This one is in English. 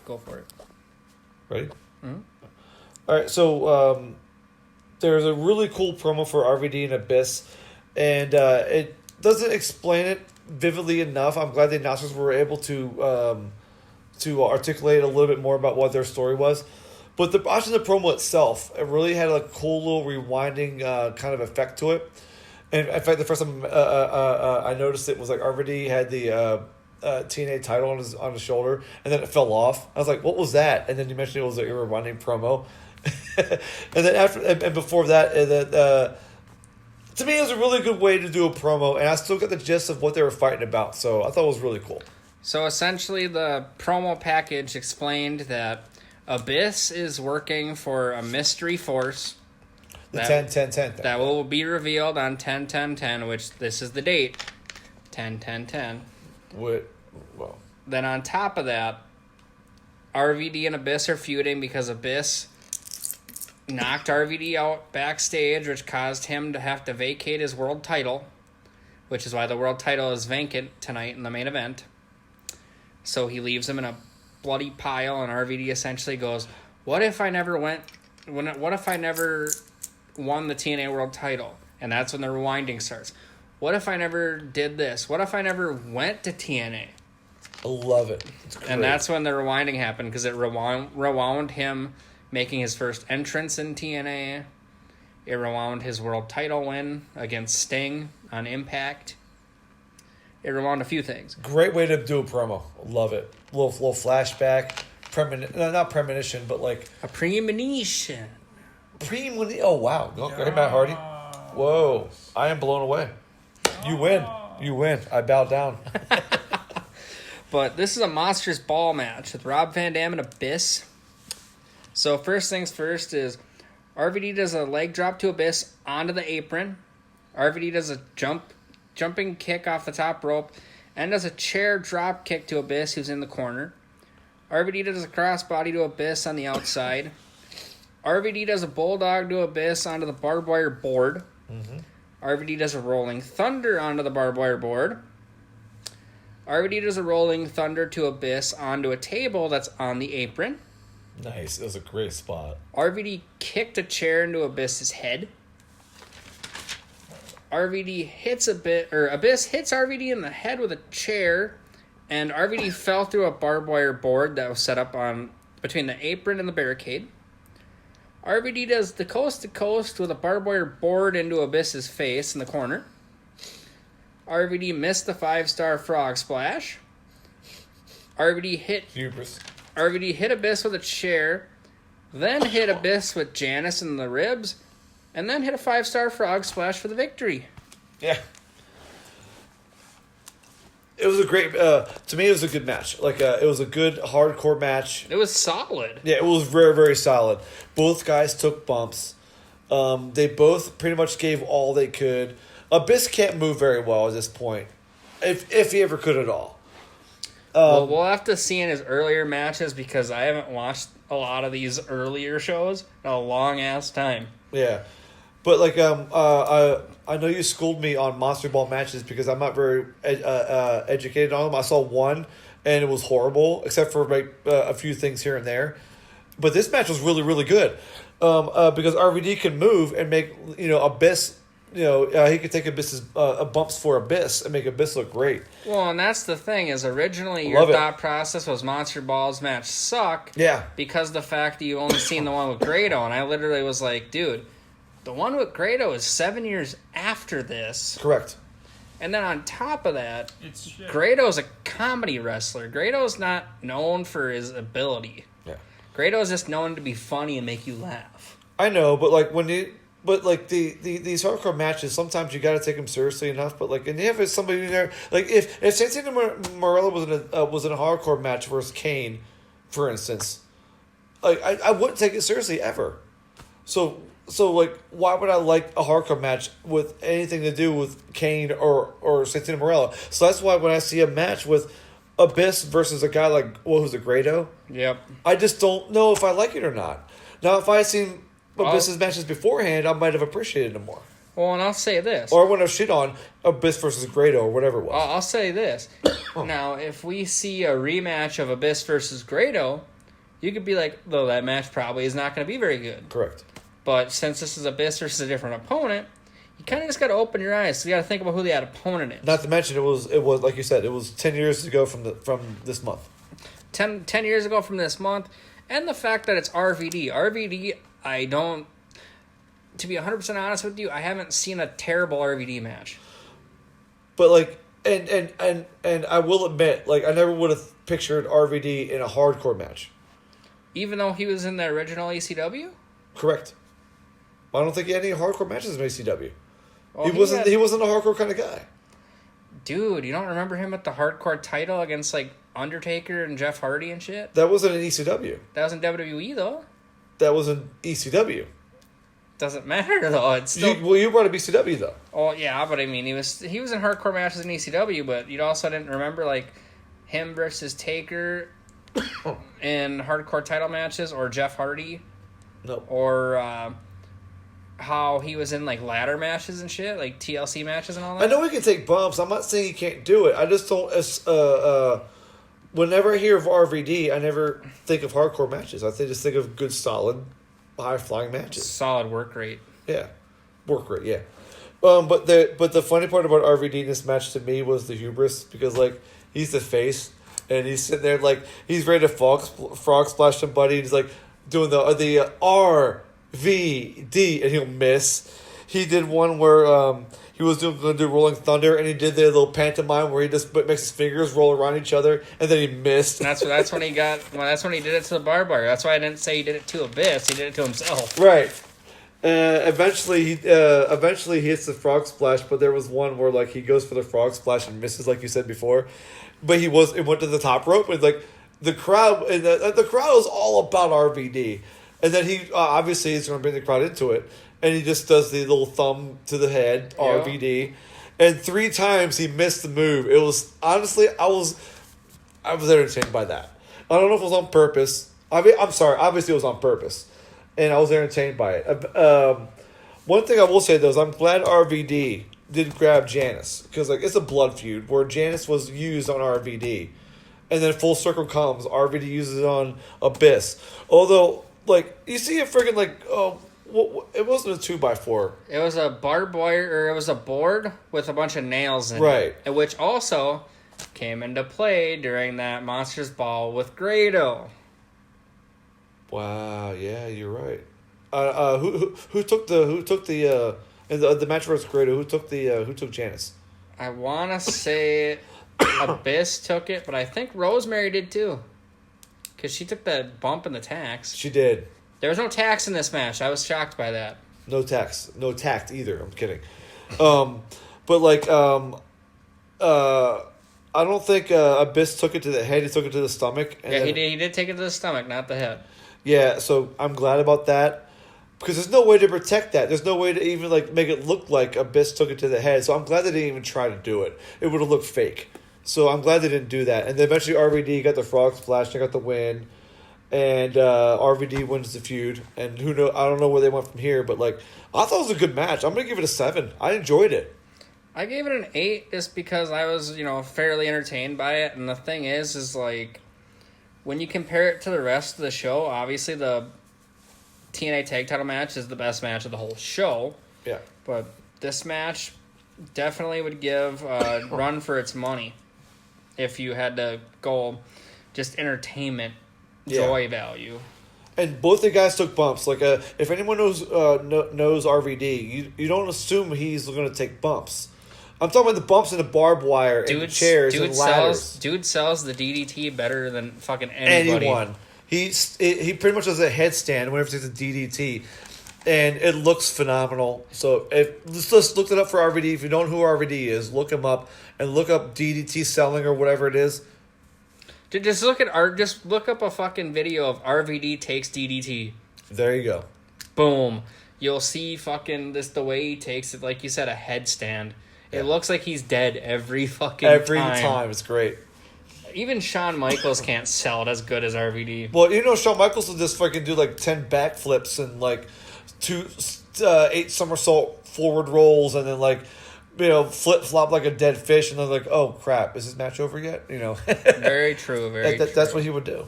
Go for it. Ready? Mm-hmm. All right, so there's a really cool promo for RVD and Abyss, and it doesn't explain it vividly enough. I'm glad the announcers were able to articulate a little bit more about what their story was. But watching the promo itself, it really had a cool little rewinding kind of effect to it. And in fact, the first time I noticed it was like RVD had the TNA title on his shoulder, and then it fell off. I was like, "What was that?" And then you mentioned it was a rewinding promo. And then after and before that, to me, it was a really good way to do a promo, and I still got the gist of what they were fighting about. So I thought it was really cool. So essentially, the promo package explained that Abyss is working for a mystery force. The 10-10-10 thing. That will be revealed on 10-10-10, which this is the date. 10-10-10. Well. Then on top of that, RVD and Abyss are feuding because Abyss knocked RVD out backstage, which caused him to have to vacate his world title, which is why the world title is vacant tonight in the main event. So he leaves him in a bloody pile, and RVD essentially goes, what if I never won the TNA world title? And that's when the rewinding starts. What if I never did this? What if I never went to TNA? I love it. It's great. And that's when the rewinding happened, because it rewound him making his first entrance in TNA. It rewound his world title win against Sting on Impact. It rewound a few things. Great way to do a promo. Love it. Little flashback. Not premonition, but like... A premonition. Oh, wow. Okay, Matt Hardy. Whoa. I am blown away. You win. You win. I bow down. But this is a Monsters Ball match with Rob Van Dam and Abyss. So first things first is RVD does a leg drop to Abyss onto the apron. RVD does a jumping kick off the top rope and does a chair drop kick to Abyss, who's in the corner. RVD does a crossbody to Abyss on the outside. RVD does a bulldog to Abyss onto the barbed wire board. Mm-hmm. RVD does a rolling thunder onto the barbed wire board. RVD does a rolling thunder to Abyss onto a table that's on the apron. Nice. That was a great spot. RVD kicked a chair into Abyss's head. Abyss hits RVD in the head with a chair, and RVD fell through a barbed wire board that was set up on between the apron and the barricade. RVD does the coast to coast with a barbed wire board into Abyss's face in the corner. RVD missed the 5-star frog splash. RVD hit Abyss with a chair, then hit Abyss with Janice in the ribs, and then hit a 5-star frog splash for the victory. Yeah. It was a great... to me, it was a good match. It was a good, hardcore match. It was solid. Yeah, it was very, very solid. Both guys took bumps. They both pretty much gave all they could. Abyss can't move very well at this point, if he ever could at all. Well, we'll have to see in his earlier matches, because I haven't watched a lot of these earlier shows in a long-ass time. Yeah. But, I know you schooled me on Monster Ball matches because I'm not very educated on them. I saw one, and it was horrible, except for a few things here and there. But this match was really, really good because RVD can move and make, Abyss... he could take Abyss's bumps for Abyss and make Abyss look great. Well, and that's the thing, is originally your thought process was Monster Ball's match suck. Yeah. Because the fact that you only seen the one with Grado, and I literally was like, dude, the one with Grado is 7 years after this. Correct. And then on top of that, Grado's a comedy wrestler. Grado's not known for his ability. Yeah. Grado's just known to be funny and make you laugh. I know, but these hardcore matches, sometimes you got to take them seriously enough. But and you have somebody in there, if Santana Marella was in a hardcore match versus Kane, for instance, I wouldn't take it seriously ever. So why would I like a hardcore match with anything to do with Kane or Santana Marella? So that's why when I see a match with Abyss versus a guy who's a Grado, yep, I just don't know if I like it or not. Now, if I had seen Abyss's matches beforehand, I might have appreciated them more. Well, and I'll say this. Or I wouldn't have shit on Abyss versus Grado or whatever it was. I'll say this. Now, if we see a rematch of Abyss versus Grado, you could be like, though that match probably is not going to be very good. Correct. But since this is Abyss versus a different opponent, you kind of just got to open your eyes. So you got to think about who that opponent is. Not to mention, it was like you said, it was 10 years ago from this month. 10 years ago from this month, and the fact that it's RVD. RVD, to be 100% honest with you, I haven't seen a terrible RVD match. But like, and I will admit, like, I never would have pictured RVD in a hardcore match. Even though he was in the original ECW? Correct. I don't think he had any hardcore matches in ACW. Well, He wasn't a hardcore kind of guy. Dude, you don't remember him at the hardcore title against like Undertaker and Jeff Hardy and shit? That wasn't in ECW. That was in WWE though. That was in ECW. Doesn't matter though. It's still... you brought up ECW though. Oh yeah, but I mean he was in hardcore matches in ECW, but you also didn't remember like him versus Taker in hardcore title matches, or Jeff Hardy. No. Or how he was in like ladder matches and shit, like TLC matches and all that. I know he can take bumps. I'm not saying he can't do it. I just don't. Whenever I hear of RVD, I never think of hardcore matches. I just think of good, solid, high flying matches. Solid work rate. Yeah, work rate. Yeah. But the funny part about RVD in this match to me was the hubris, because like he's the face and he's sitting there like he's ready to frog splash somebody. And he's like doing the RVD and he'll miss. He did one where he was going to do Rolling Thunder, and he did the little pantomime where he just makes his fingers roll around each other, and then he missed. And that's when he got. Well, that's when he did it to the barbed wire. That's why I didn't say he did it to Abyss. He did it to himself. Right. Eventually he hits the frog splash, but there was one where like he goes for the frog splash and misses, like you said before. But it went to the top rope, and like the crowd was all about RVD, and then he obviously is going to bring the crowd into it. And he just does the little thumb to the head, yeah. RVD. And 3 times he missed the move. It was, honestly, I was entertained by that. I don't know if it was on purpose. I'm sorry, obviously it was on purpose. And I was entertained by it. One thing I will say, though, is I'm glad RVD did grab Janice. Because like it's a blood feud where Janice was used on RVD. And then full circle comes, RVD uses it on Abyss. Although, like, you see it friggin' like... it wasn't a 2x4. It was a barbed wire, or it was a board with a bunch of nails in right. it. Which also came into play during that Monsters Ball with Grado. Wow, yeah, you're right. Who took the in the match versus Grado? Who took Janice? I want to say Abyss took it, but I think Rosemary did too, because she took that bump in the tax. She did. There was no tax in this match. I was shocked by that. No tact either. I'm kidding. But like, I don't think Abyss took it to the head. He took it to the stomach. Yeah, he did. He did take it to the stomach, not the head. Yeah, so I'm glad about that, because there's no way to protect that. There's no way to even like make it look like Abyss took it to the head. So I'm glad they didn't even try to do it. It would have looked fake. So I'm glad they didn't do that. And then eventually RVD got the frog splash. They got the win. And RVD wins the feud, and who know? I don't know where they went from here, but like I thought it was a good match. I'm gonna give it a 7. I enjoyed it. I gave it an 8 just because I was, fairly entertained by it. And the thing is like when you compare it to the rest of the show, obviously the TNA Tag Title match is the best match of the whole show. Yeah, but this match definitely would give a run for its money if you had to go just entertainment. Joy value. And both the guys took bumps. Like, if anyone knows RVD, you don't assume he's going to take bumps. I'm talking about the bumps in the barbed wire and the chairs and ladders. Dude sells the DDT better than fucking anybody. Anyone. He pretty much does a headstand whenever he takes a DDT, and it looks phenomenal. So let's just look it up for RVD. If you don't know who RVD is, look him up and look up DDT selling or whatever it is. Just look up a fucking video of RVD takes DDT. There you go. Boom. You'll see fucking the way he takes it, like you said, a headstand. Yeah. It looks like he's dead every fucking time. Every time. It's great. Even Shawn Michaels can't sell it as good as RVD. Well, Shawn Michaels will just fucking do like 10 backflips and like 8 somersault forward rolls and then like, flip flop like a dead fish, and they're like, "Oh crap, is this match over yet?" Very true. Very true. That's what he would do.